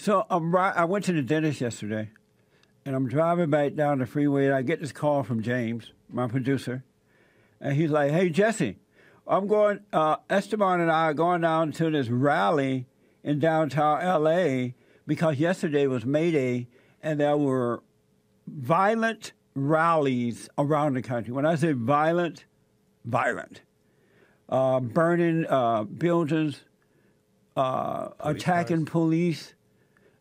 So I went to the dentist yesterday, and I'm driving back down the freeway, and I get this call from James, my producer, and he's like, "Hey, Jesse, Esteban and I are going down to this rally in downtown L.A. because yesterday was May Day, and there were violent rallies around the country. When I say violent, burning buildings, attacking police,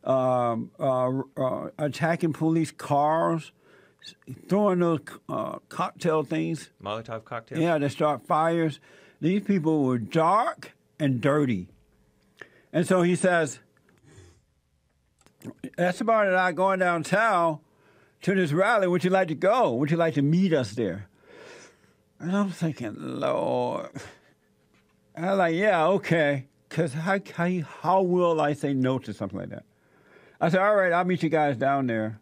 attacking police cars, throwing those cocktail things. Molotov cocktails? Yeah, they start fires. These people were dark and dirty. And so he says, Esteban and I are going downtown to this rally. Would you like to go? Would you like to meet us there? And I'm thinking, Lord. And I'm like, yeah, okay. Because how will I say no to something like that? I said, all right, I'll meet you guys down there.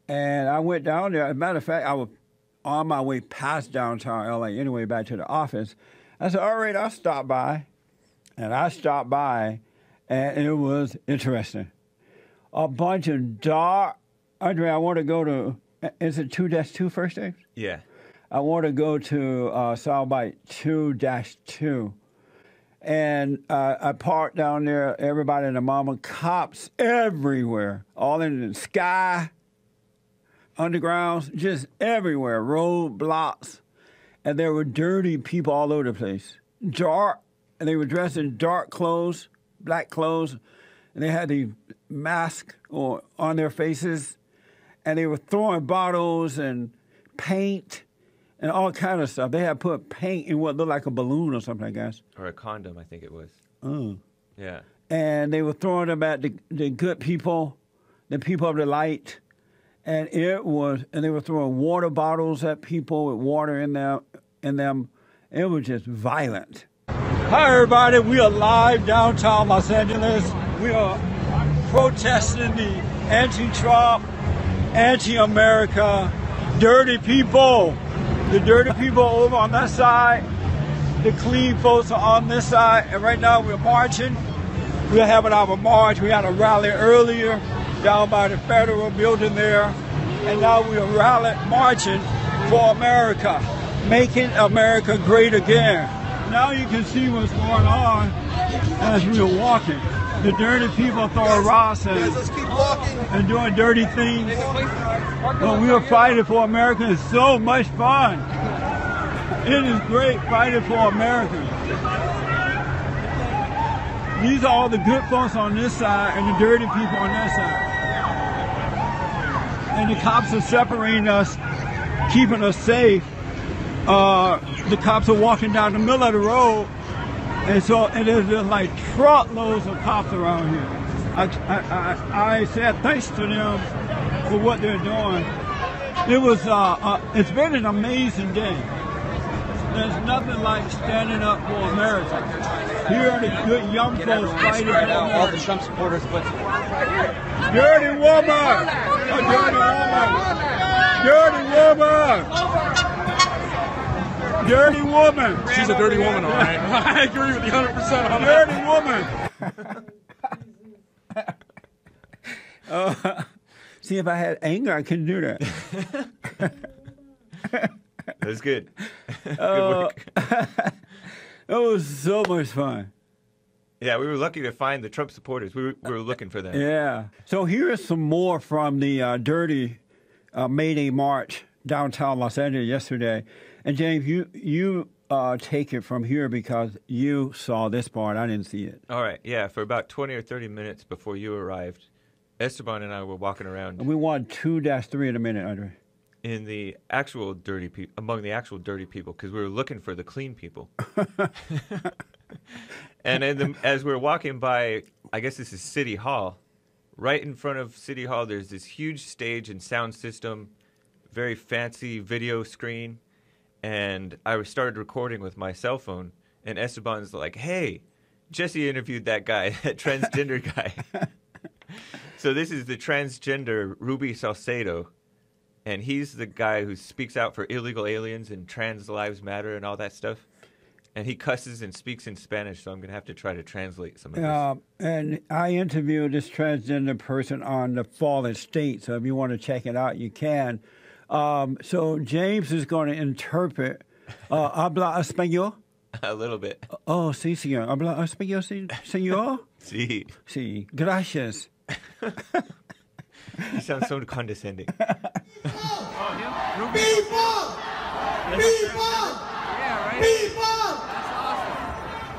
And I went down there. As a matter of fact, I was on my way past downtown L.A. anyway, back to the office. I said, all right, I'll stop by. And I stopped by, and it was interesting. A bunch of dark, Andre, I want to go to, is it 2-2 first day? Yeah. I want to go to Soundbite 2-2. And I parked down there, everybody and the mama, cops everywhere, all in the sky, undergrounds, just everywhere, roadblocks. And there were dirty people all over the place. Dark, and they were dressed in dark clothes, black clothes, and they had the mask on their faces, and they were throwing bottles and paint and all kind of stuff. They had put paint in what looked like a balloon or something, I guess. Or a condom, I think it was. Oh. Yeah. And they were throwing them at the good people, the people of the light. And they were throwing water bottles at people with water in them. It was just violent. Hi, everybody. We are live downtown Los Angeles. We are protesting the anti-Trump, anti-America, dirty people. The dirty people over on that side, the clean folks are on this side, and right now we're marching. We're having our march. We had a rally earlier down by the federal building there, and now we are marching for America, making America great again. Now you can see what's going on as we are walking. The dirty people throwing rocks and doing dirty things. But we are fighting for America. It's so much fun. It is great fighting for America. These are all the good folks on this side and the dirty people on that side. And the cops are separating us, keeping us safe. The cops are walking down the middle of the road. And so there's just like truckloads of cops around here. I said thanks to them for what they're doing. It's been an amazing day. There's nothing like standing up for America. Here are the good young folks fighting for America. All the Trump supporters, but dirty woman! A dirty woman! Dirty woman! Dirty woman. She's a dirty woman, all right. I agree with you 100% on that. Dirty woman. See, if I had anger, I couldn't do that. That was good. Good work. It was so much fun. Yeah, we were lucky to find the Trump supporters. We were looking for them. Yeah. So here is some more from the dirty May Day march downtown Los Angeles yesterday. And James, you take it from here because you saw this part. I didn't see it. All right. Yeah, for about 20 or 30 minutes before you arrived, Esteban and I were walking around. And we won 2-3 in a minute, Andre. In the actual dirty people, among the actual dirty people, because we were looking for the clean people. And as we were walking by, I guess this is City Hall. Right in front of City Hall, there's this huge stage and sound system, very fancy video screen. And I started recording with my cell phone, and Esteban's like, hey, Jesse interviewed that guy, that transgender guy. So this is the transgender Ruby Salcedo, and he's the guy who speaks out for illegal aliens and trans lives matter and all that stuff. And he cusses and speaks in Spanish, so I'm going to have to try to translate some of this. And I interviewed this transgender person on the Fallen State, so if you want to check it out, you can. So James is going to interpret. ¿Habla español? A little bit. Oh, sí, señor. ¿Habla español, señor? Sí. Sí. Gracias. You sound so condescending. People!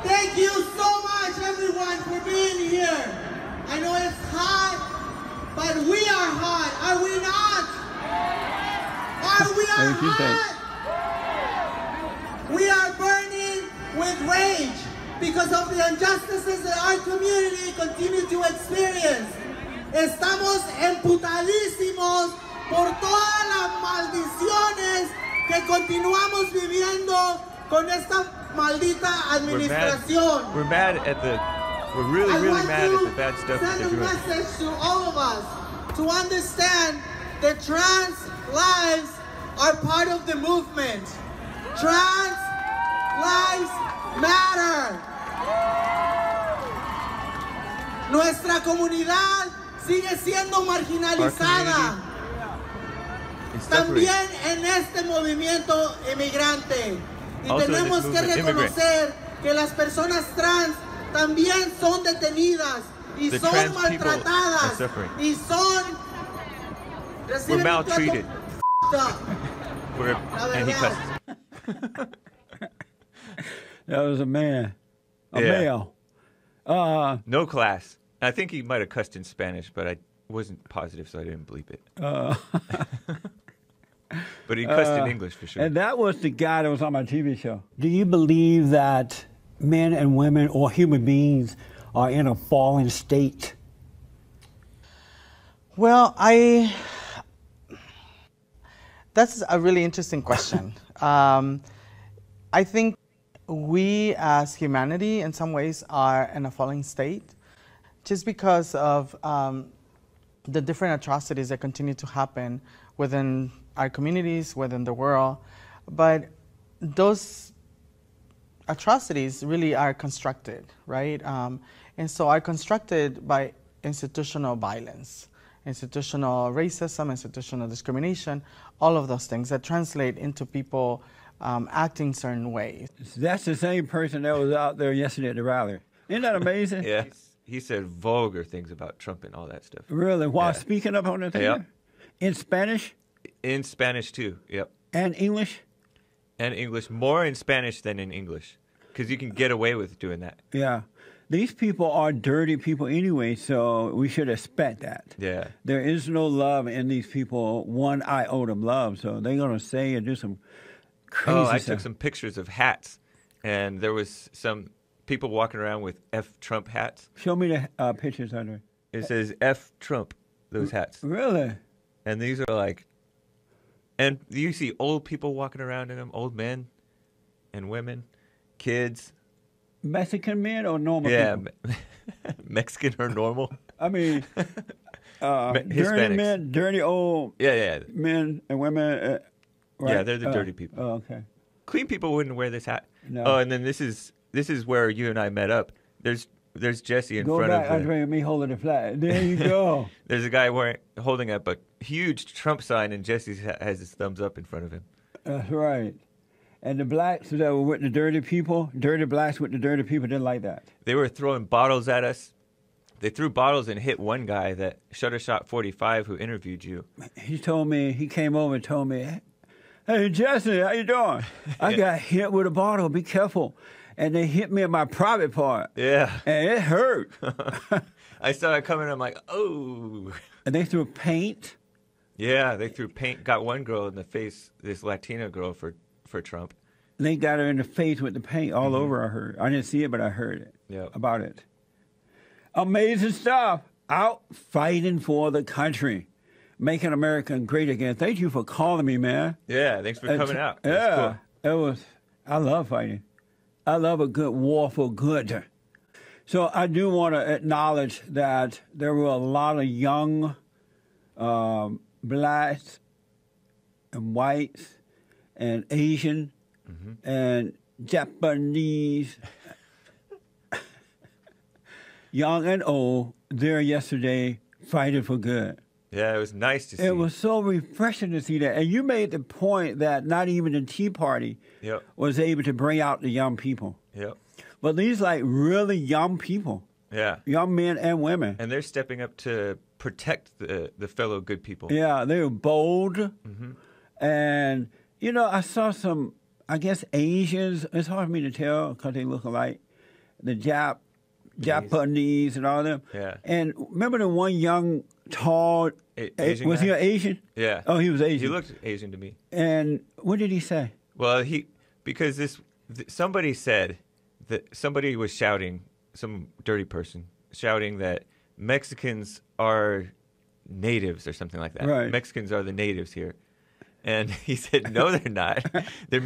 Thank you so much, everyone, for being here. I know it's hot, but we are hot. Are we not? We are hot. We are burning with rage because of the injustices that our community continue to experience. Estamos emputadísimos por todas las maldiciones que continuamos viviendo con esta maldita administración. We're really mad at the bad stuff that they're doing. I want to send a message to all of us to understand that trans lives are part of the movement. Trans lives matter. Nuestra comunidad sigue siendo marginalizada. También en este movimiento inmigrante. Y tenemos que reconocer que las personas trans también son detenidas y son maltratadas y son we're maltreated. And he cusses. That was a man. A male. No class. I think he might have cussed in Spanish, but I wasn't positive, so I didn't bleep it. But he cussed in English for sure. And that was the guy that was on my TV show. Do you believe that men and women or human beings are in a fallen state? Well, that's a really interesting question. I think we as humanity in some ways are in a falling state just because of the different atrocities that continue to happen within our communities, within the world. But those atrocities really are constructed, right? And so are constructed by institutional violence, institutional racism, institutional discrimination, all of those things that translate into people acting certain ways. That's the same person that was out there yesterday at the rally. Isn't that amazing? Yeah. He said vulgar things about Trump and all that stuff. Really? While speaking up on the thing? Yep. In Spanish? In Spanish, too. Yep. And English? And English. More in Spanish than in English. Because you can get away with doing that. Yeah. These people are dirty people anyway, so we should expect that. Yeah. There is no love in these people, one iota of love, so they're going to say and do some crazy stuff. I took some pictures of hats, and there was some people walking around with F Trump hats. Show me the pictures, Andre. It says F Trump, those hats. Really? And these are like, and you see old people walking around in them, old men and women, kids. Mexican men or normal people? Yeah, Mexican or normal. I mean, dirty men, dirty old men and women. Right? Yeah, they're the dirty people. Oh, okay. Clean people wouldn't wear this hat. No. Oh, and then this is where you and I met up. There's Jesse in front of Andre, me holding the flag. There you go. There's a guy holding up a huge Trump sign, and Jesse has his thumbs up in front of him. That's right. And the blacks that were with the dirty people, dirty blacks with the dirty people, didn't like that. They were throwing bottles at us. They threw bottles and hit one guy, that Shuttershot 45, who interviewed you. He came over and told me, "Hey, Jesse, how you doing? I got hit with a bottle. Be careful." And they hit me in my private part. Yeah. And it hurt. I saw it coming. I'm like, oh. And they threw paint. Yeah, they threw paint. Got one girl in the face, this Latina girl for Trump. And they got her in the face with the paint all over, I heard. I didn't see it, but I heard it about it. Amazing stuff. Out fighting for the country. Making America great again. Thank you for calling me, man. Yeah, thanks for coming out. Yeah, cool. I love fighting. I love a good war for good. So I do want to acknowledge that there were a lot of young blacks and whites and Asian and Japanese, young and old, there yesterday fighting for good. Yeah, it was nice to see. It was so refreshing to see that. And you made the point that not even the Tea Party Yep. was able to bring out the young people. Yep. But these like really young people, Yeah. young men and women. And they're stepping up to protect the fellow good people. Yeah, they were bold. Mm-hmm. And, you know, I saw some, I guess, Asians. It's hard for me to tell because they look alike. The Japanese and all them. Yeah. And remember the one young, tall, Asian was guy? he an Asian? Yeah. Oh, he was Asian. He looked Asian to me. And what did he say? Well, because somebody said that somebody was shouting, some dirty person shouting that Mexicans are natives or something like that. Right. Mexicans are the natives here. And he said, no, they're not. They're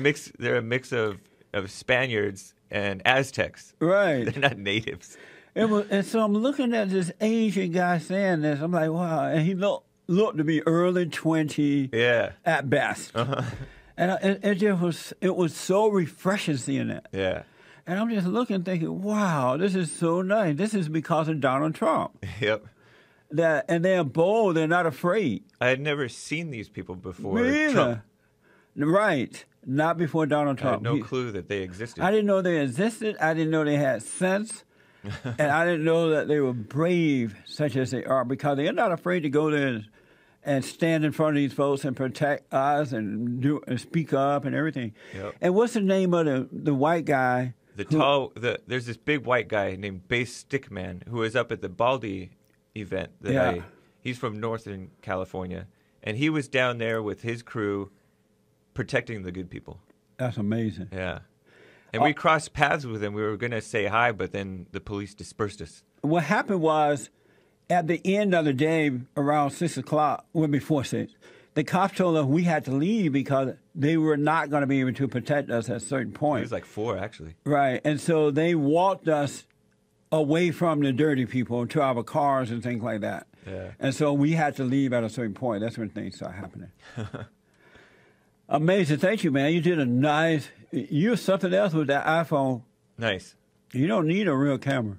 a mix of Spaniards and Aztecs. Right. They're not natives. And so I'm looking at this Asian guy saying this. I'm like, wow. And he looked to be early 20 Yeah. at best. Uh-huh. And it was so refreshing seeing that. Yeah. And I'm just looking, thinking, wow, this is so nice. This is because of Donald Trump. Yep. And they're bold. They're not afraid. I had never seen these people before. Me either. Trump. Right. Not before Donald I had Trump. no clue that they existed. I didn't know they existed. I didn't know they had sense. And I didn't know that they were brave such as they are because they're not afraid to go there and stand in front of these folks and protect us and speak up and everything. Yep. And what's the name of the white guy? There's this big white guy named Bass Stickman who was up at the Baldy event. He's from Northern California, and he was down there with his crew protecting the good people. That's amazing. Yeah. And we crossed paths with him. We were going to say hi, but then the police dispersed us. What happened was, at the end of the day, around 6 o'clock, well, before 6, the cops told us we had to leave because they were not going to be able to protect us at a certain point. It was like 4, actually. Right. And so they walked us away from the dirty people to our cars and things like that. Yeah. And so we had to leave at a certain point. That's when things started happening. Amazing. Thank you, man. You did a nice... You're something else with that iPhone. Nice. You don't need a real camera.